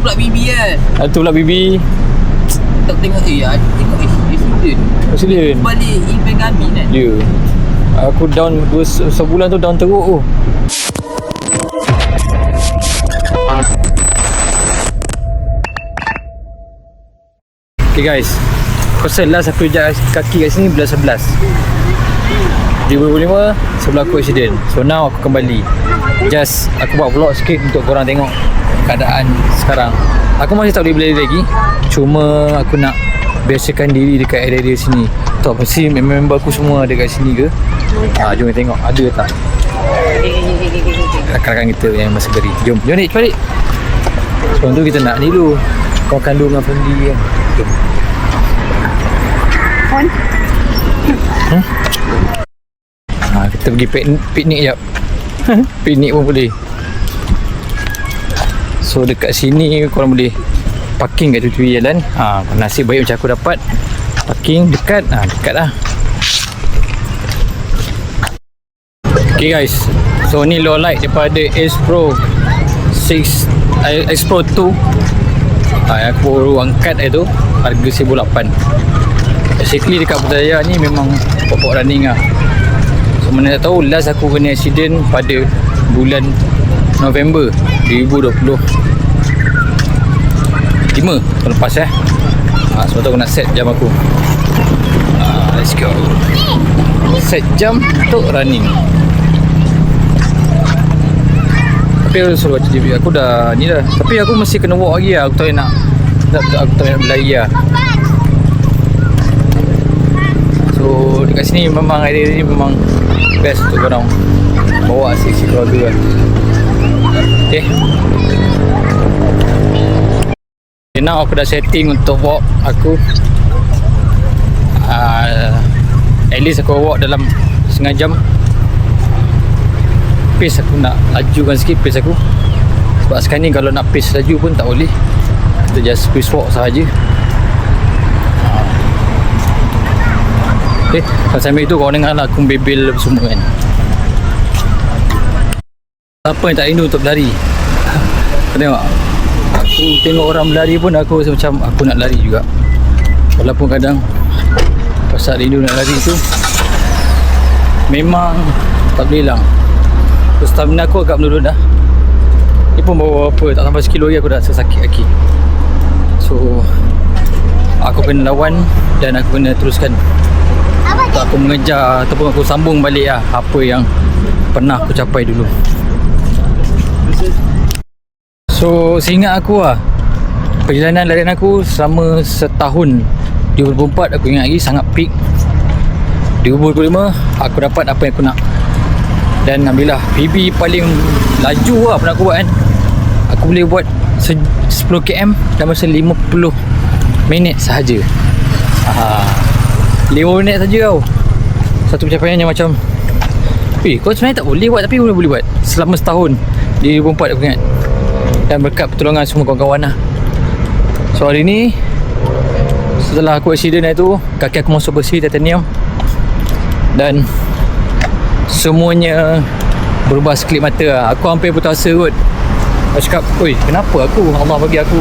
pula Bibi kan. Tu pula Bibi. Tak tengok tengok accident. Accident. Balik event kami kan. Ya. Aku down sebulan tu down teruk tu. Okay guys, pasal last aku jalan kaki kat sini bulan 11 2025, sebelah aku accident. So now aku kembali. Just aku buat vlog sikit untuk korang tengok keadaan sekarang. Aku masih tak boleh berlari lagi. Cuma aku nak biasakan diri dekat area sini. Tak apa sih member aku semua ada kat sini ke? Jom kita tengok ada tak rakan-rakan kita yang masih beri. Jom ni cepat dik. Sebelum tu kita nak ni dulu. Kau kandung dengan family kan. Jom. Kita pergi piknik jap. Piknik pun boleh. So dekat sini korang boleh parking kat tepi jalan. Nasib baik macam aku dapat parking dekat. Dekat lah. Okay guys, so ni low light daripada Ace Pro 6 Ace Pro 2. Aku baru angkat itu harga 1,800. Basically dekat Putrajaya ni memang pokok running lah. So mana tak tahu last aku kena accident pada bulan November 2025 tahun lepas sebab tu aku nak set jam aku. Let's go. Set jam untuk running. Tapi aku suruh baca JB. Aku dah ni dah. Tapi aku masih kena walk lagi lah. Aku tak nak berlari lah. So dekat sini memang area ni memang best untuk korang bawa sisi keluarga lah. Okay. Now aku dah setting untuk walk aku. At least aku walk dalam setengah jam. Pace aku nak lajukan sikit pace aku. Sebab sekarang ni kalau nak pace laju pun tak boleh. Kita just pace walk sahaja. Okay, sambil itu kau dengar lah aku bebel semua kan. Siapa yang tak rindu untuk berlari? Kau tengok, aku tengok orang berlari pun aku rasa macam aku nak lari juga. Walaupun kadang pasal rindu nak lari tu memang tak boleh hilang. So, stamina aku agak menurun dah. Ni pun bawa apa, tak sampai 1 kilo lagi aku dah rasa sakit kaki. So aku kena lawan dan aku kena teruskan. Aku mengejar ataupun aku sambung balik lah apa yang pernah aku capai dulu. So seingat aku lah, perjalanan larian aku selama setahun 2024 aku ingat lagi sangat peak. 2025 aku dapat apa yang aku nak. Dan alhamdulillah PB paling laju lah pernah aku buat kan. Aku boleh buat 10 km dalam masa 50 minit sahaja. 5 minit saja tau. Satu pencapaian yang macam kau sebenarnya tak boleh buat tapi kau boleh buat selama setahun. 2024 aku ingat. Dan berkat pertolongan semua kawan-kawan lah. So hari ni setelah aku accident itu, kaki aku masuk besi titanium dan semuanya berubah sekelip mata lah. Aku hampir putus asa kot. Aku cakap, oi kenapa Allah bagi aku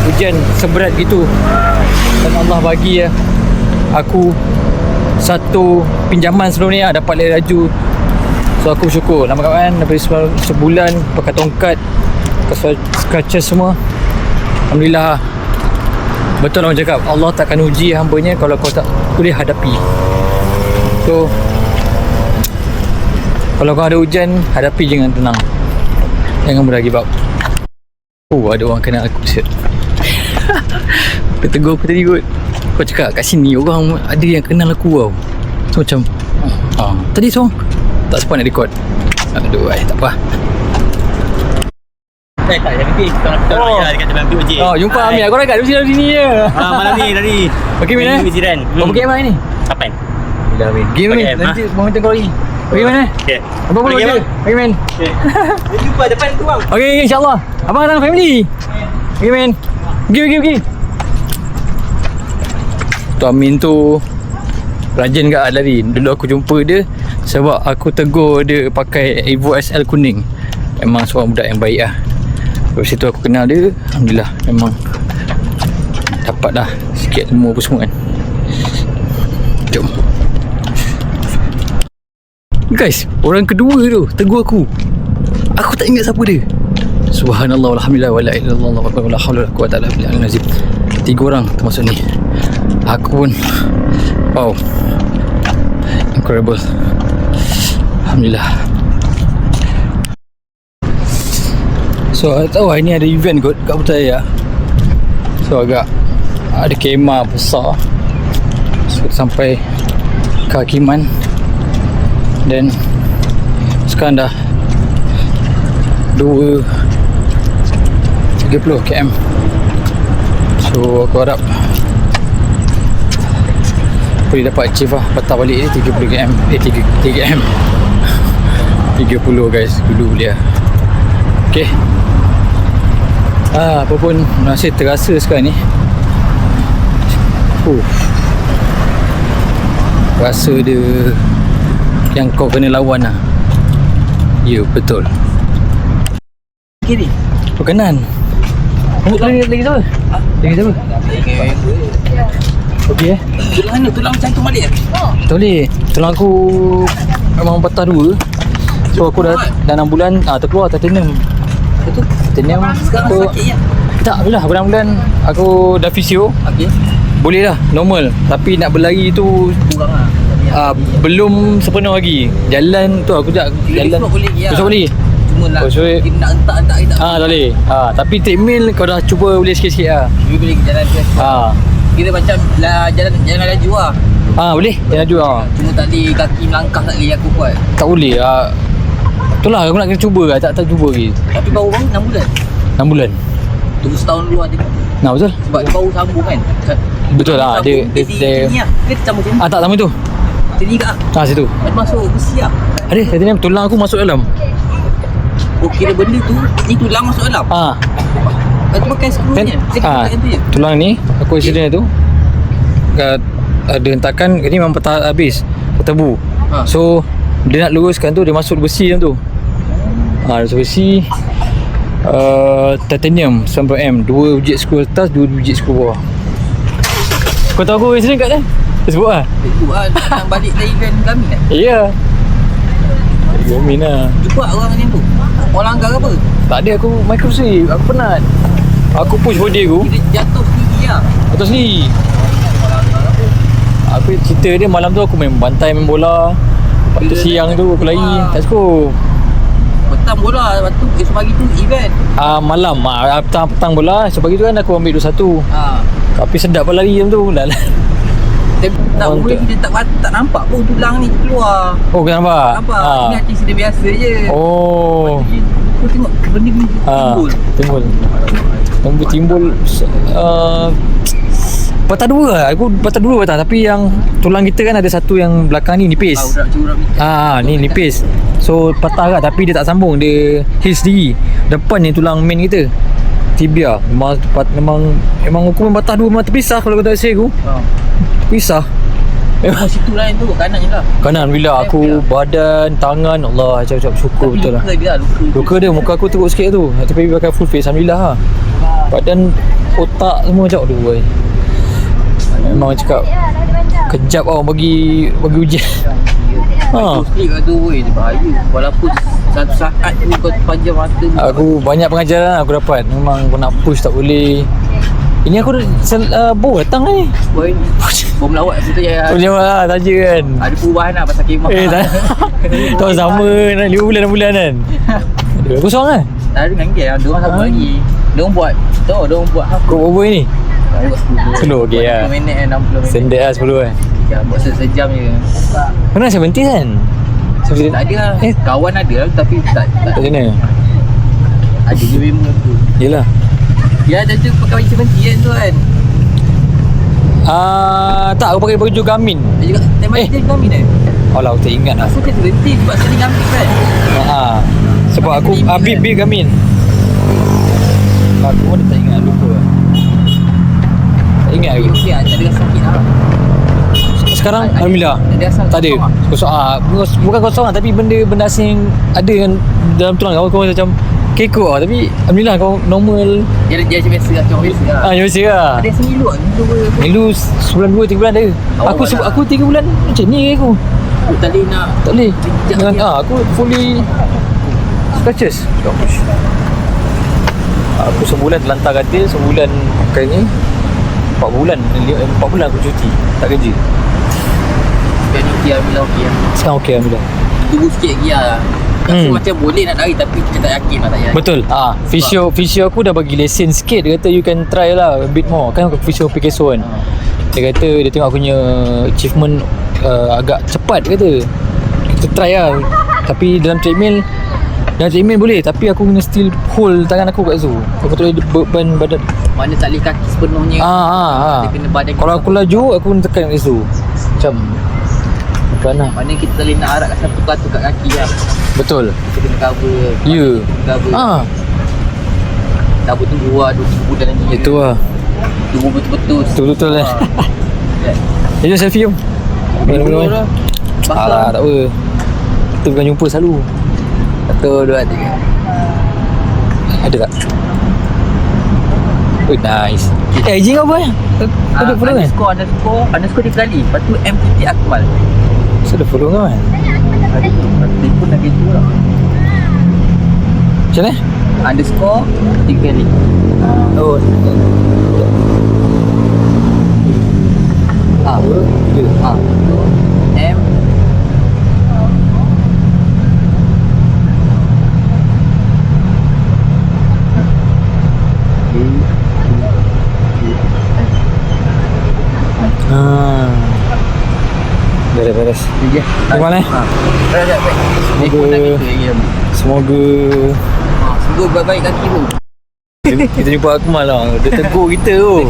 hujan seberat gitu. Dan Allah bagi aku satu pinjaman sebelum ni dapat lari laju. So aku syukur. Nama kawan daripada sebulan pakai tongkat, scratches semua. Alhamdulillah. Betul orang cakap Allah takkan uji hamba-Nya kalau kau tak boleh hadapi. So kalau kau ada hujan, hadapi dengan tenang. Jangan mudah give up. Ada orang kenal aku siap. Dia tegur aku tadi kot. Kau cakap kat sini orang ada yang kenal aku tau. So macam tadi song tak sempat nak record. Aduh tak apa. Tak jadi kita nak dekat Jalan POJ. Jumpa Amir. Aku dekat sini sini je. Malam ni tadi. Okey Min Kau pergi mana ni? Kapan? Bila Min? Game ni. Nanti momentum kau lagi. Pergi mana? Okey. Apa pun okey. Pergi Min. Kita jumpa depan tu bang. Okey insya-Allah. Abang datang family. Pergi Min. Pergi. Tu Amin tu rajin kat lari. Dulu aku jumpa dia sebab aku tegur dia pakai Evo SL kuning. Memang seorang budak yang baik lah. Dari situ aku kenal dia. Alhamdulillah, memang dapat dah sikit ilmu apa semua kan. Jom guys, orang kedua tu tegur aku. Aku tak ingat siapa dia. Subhanallah, alhamdulillah, wala ilaha illallah, wala haula wala quwwata illa billahil azim. 3 orang termasuk ni. Aku pun wow, incredible. Alhamdulillah. So tahu hari ni ada event kot kat Putrajaya. So agak ada kemah besar. So sampai ke Hakiman. Dan sekarang dah 30 km. So aku harap boleh dapat achieve lah. Patah balik ni 30 km. 3 km 30 guys. Dulu dia. Okay. Apa pun masih terasa sekarang ni. Rasa dia yang kau kena lawan lah. Ya, betul. Kiri. Kanan. Lagi siapa? Lagi siapa? Okey Tulang mana? Tulang cantum balik ke? tak boleh. Tulang aku memang patah 2. So aku dah 6 bulan terkeluar titanium. Betul. Titanium Sekarang tu, sakit ya? tak lah, bulan-bulan aku dah fisio. Okey. Boleh lah, normal. Tapi nak berlari tu Kurang lah. belum sepenuh lagi. Jalan tu aku tak jalan. Besok boleh lagi lah. Besok boleh. Cuma lah Oh, so- kita nak entak-entak kita. Tak boleh. Tapi treadmill kau dah cuba boleh sikit-sikit lah. Dia boleh jalan biasa. Kira macam lah jalan laju lah. Boleh. Jalan laju lah. Cuma tak boleh kaki melangkah tak boleh aku buat. Tak boleh. Itulah aku nak kena cuba lah. Tak cuba lagi. Tapi baru 6 bulan. 6 bulan. Tunggu setahun dulu aja. Nah, betul. Sebab dia baru sambung kan. Betul lah. Dia Dia campur sini. tak sama tu. Sini ke ah? Situ. Ada masuk besi lah. Ada titanium tulang aku masuk dalam. Oh kira benda tu ni tulang masuk dalam. Lepas tu pakai skru Kan, ni. Dia pakai tu je. tulang ni aku accident tu ada hentakan ni memang patah habis, bertebu. So dia nak luruskan tu, dia masuk besi macam tu. Masuk besi titanium 9mm, 2 biji skru atas, 2 biji skru bawah. Kau tahu aku accident kat mana? Facebook lah. Facebook lah. Nak balik dari event kami kan. Ya. Gamin lah. Jumpa orang macam tu. Orang langgar apa? Tak ada, aku microsleep. Aku penat. Aku push body aku Dia jatuh sendiri lah. atas ni. Aku cerita dia malam tu aku main bantai, main bola. Lepas tu siang tu aku lari. Tak cukup. Petang bola. Lepas tu esok pagi tu event. Malam petang bola. So pagi tu kan aku ambil 21. Tapi sedap lah lari macam tu. Tak Orang boleh, tu. kita tak nampak pun tulang ni keluar. Oh, kau nampak? Nampak? Ini accident biasa je. Oh. Kau tengok benda ni Timbul patah 2 lah. Aku patah 2 patah. Tapi yang tulang kita kan ada satu yang belakang ni nipis. Ni nipis. So patah kat tapi dia tak sambung. Dia heal sendiri. Depan ni tulang main kita, tibia. Memang hukuman patah 2 memang terpisah. Kalau kau tak say aku pisah. Memang situ lain tu, kanan je lah. Kanan bila aku badan, tangan, Allah acap-acap syukur betul lah. Luka dia, muka aku teruk sikit tu. Tapi pakai full face, Alhamdulillah lah. Badan, otak semua macam aduh boy. Memang cakap kejap tau bagi ujian. Sleep kat tu boy, dia bahaya. Walaupun satu saat tu kau terpanjang mata. Aku banyak pengajaran aku dapat. Memang aku nak push tak boleh. Ini aku baru datang ni. Boy, bom lawak betul je. Macam lah, saja kan. Ada perubahan lah pasal kemah. Tak. Tahu sama nak 5 bulan 6 bulan kan. Aku seorang kan? Tak ada dengan dia, dia orang satu lagi. Dia orang buat, dia orang buat apa? Kau berapa ni? Dia buat 10 okey lah. 10 minit 60 minit. Sendek lah 10 kan. Ya, buat sejam je. Kau nak 70 kan? Tak ada lah. Kawan ada lah tapi tak Kat mana? ada je memang tu. Yelah. Ya, ada tu pakai baju 70 kan tu kan. Tak, aku pakai baju Garmin. Dia juga tema dia kami ni. Alah, aku tak ingat lah. Asal dia berhenti sebab sini kami kan. Sebab aku Bib Garmin. Aku pun tak ingat, lupa. Tak ingat lagi. Okey, tak ada rasa sakit lah. Sekarang Alhamdulillah Ada rasa tak ada. kosong lah. Kosong bukan kosong lah, tapi benda asing ada yang dalam tulang kau macam Kekok lah tapi alhamdulillah kau normal. Dia macam biasa lah. Macam biasa lah. Ya biasa lah. Ada semilu lah. Melu sebulan 2-3 bulan ada. Aku 3 bulan macam ni aku. Aku tak boleh nak. Tak boleh. Dengan aku fully scratches. Aku sebulan terlantar katil, sebulan pakai ni. 4 bulan aku cuti. Tak kerja. Sekarang ni okey Alhamdulillah okey lah. Sekarang okey alhamdulillah. Tunggu sikit lagi lah. Rasa macam boleh nak lari tapi kita tak yakin lah tak yakin. Betul. Physio aku dah bagi lesen sikit. Dia kata you can try lah a bit more. Kan aku physio Picasso kan. Dia kata dia tengok aku punya achievement agak cepat dia kata. Kita try lah. Tapi dalam treadmill boleh tapi aku kena still hold tangan aku kat situ. Aku tak boleh beban badan. Mana tak boleh kaki sepenuhnya. Dia kena badan. Kalau aku laju aku kena tekan kat situ. Macam bukan lah. Mana kita tak boleh nak harapkan satu batu kat kaki lah. Betul. Kita kena cover. Ya. Cover. Cover tunggu lah 2-3 bulan lagi. Itu lah. Tunggu betul-betul. Betul-betul lah. Jom selfie jom. Betul lah. Alah tak apa. Kita bukan jumpa selalu. 1, 2, 3. Ada tak? Oh nice. IG kau apa? Kau ada follow kan? Underscore dia kali. Lepas tu MPT Akmal. So ada follow kau kan? Telefon lagi tu lah. Macam mana? Underscore 3 kali. Oh. M Beres. Ya. Gimana? Semoga baik kaki tu. kita jumpa Akmal lah. Dia tegur kita tu.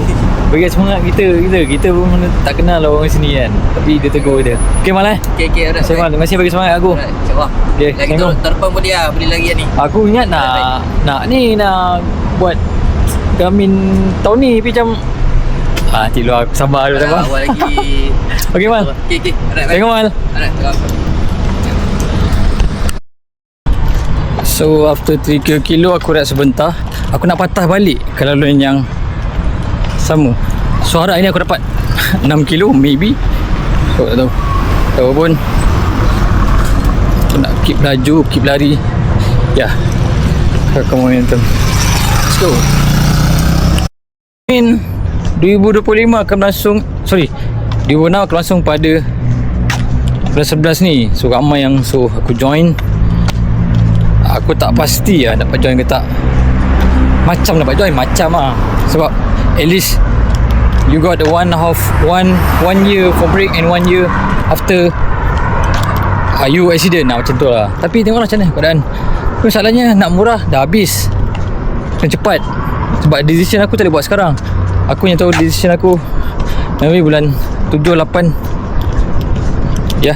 Bagi semangat kita pun mana tak kenal lah orang sini kan. Tapi dia tegur kita. Okey Mal Okey, alright. Terima kasih bagi semangat aku. InsyaAllah. Okay, Lagi terpang boleh lah. Boleh lagi ni. Aku ingat nak buat Garmin tahun ni tapi macam tidur aku sabar dulu sabar. Awal lagi. Okey Mal. Okey. Alright. Tengok Mal. Alright. So after 3 kilo aku rehat sebentar. Aku nak patah balik ke laluan yang sama. So harap ini aku dapat 6 kilo maybe. So tak tahu. Tak tahu pun. Aku nak keep laju, keep lari. Ya. Kakak momentum. Let's go. 2025 akan berlangsung. 2006 akan berlangsung pada bulan 11 ni. So ramai yang aku join. Aku tak pasti lah dapat join ke tak. Macam dapat join, macam lah. Sebab at least you got the one year for break and 1 year after you accident lah, macam tu lah. Tapi tengoklah macam mana keadaan. Masalahnya nak murah dah habis. Kena cepat. Sebab decision aku tak boleh buat sekarang. Aku yang tahu decision aku maybe bulan 7-8. Ya,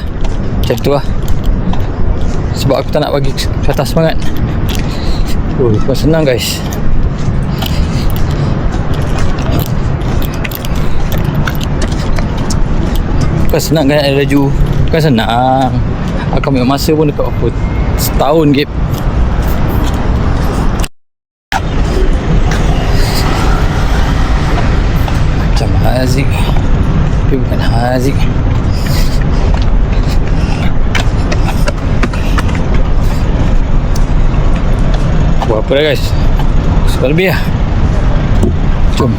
macam tu lah. Sebab aku tak nak bagi patah semangat. Bukan senang guys. Bukan senang kan ada laju. Bukan senang. Aku ambil masa pun dekat apa, setahun gap. Macam Haziq. Tapi bukan Haziq. Buat apa dah guys? Sebab lebih lah. Jom.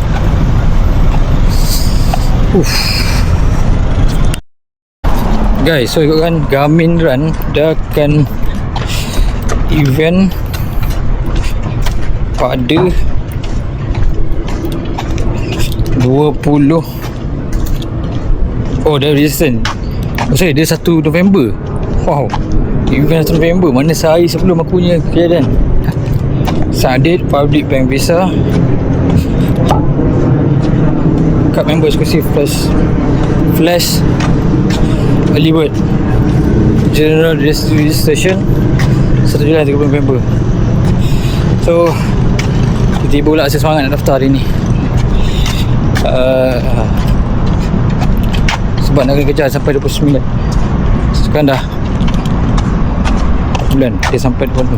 Guys, so ikutkan Garmin Run dia akan event pada 20. Oh, dah register. Dia 1 November. Wow. Event 1 November. Mana sehari sebelum aku punya kejadian. Sadid Public Bank Visa. Card member eksklusif plus flash early bird. General registration 1 Julai 30 November. So tiba-tiba pula saya semangat nak daftar hari ni. Sebab nak kena kejar sampai 29. Sekarang dah bulan dia sampai 20.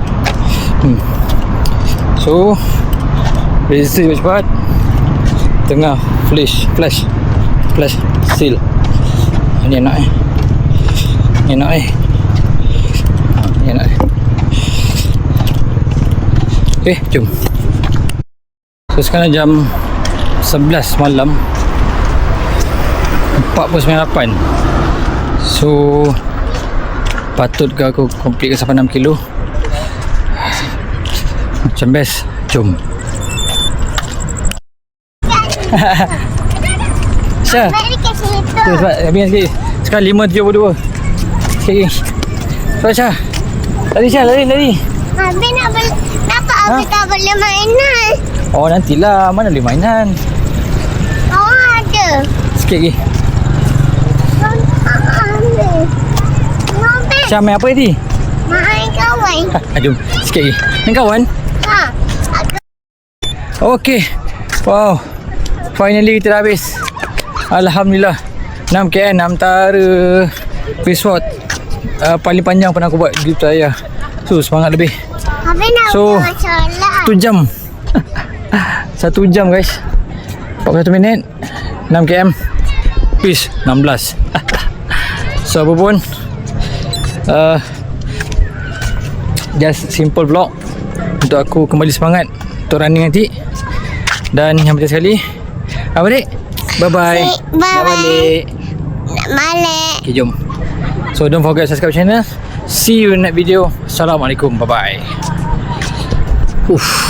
So register cepat. Tengah flash seal. Ini enak Ini enak Ini enak Okay, jom. So sekarang jam 11 malam 4.98. So patut ke aku complete ke sampai 6 kilo? Macam best. Jom. Syah, Balik ke situ. tu sebab habis sikit. Sekarang 5.72. Sikit lagi. So Syah, lari Syah, lari. Habis nak dapat habis tak boleh mainan. Oh nantilah, mana boleh mainan. Awak ada. Sikit lagi. Ngobek. Syah main apa tadi? Main kawan. Jom, sikit lagi. Main kawan? Ha. Aku Okey. Wow. Finally kita dah habis. Alhamdulillah. 6 km antara Fishwalk paling panjang pernah aku buat di Putrajaya. So semangat lebih. habis nak So, buat masalah. 1 jam. 1 jam guys. 41 minit. 6 km. Peace 16. So apa pun just simple vlog untuk aku kembali semangat untuk running nanti. Dan yang penting sekali, apa dik? Bye bye. Bye Dah bye. balik. Nak balik. Okay, jom. So don't forget subscribe channel. See you in next video. Assalamualaikum. Bye bye.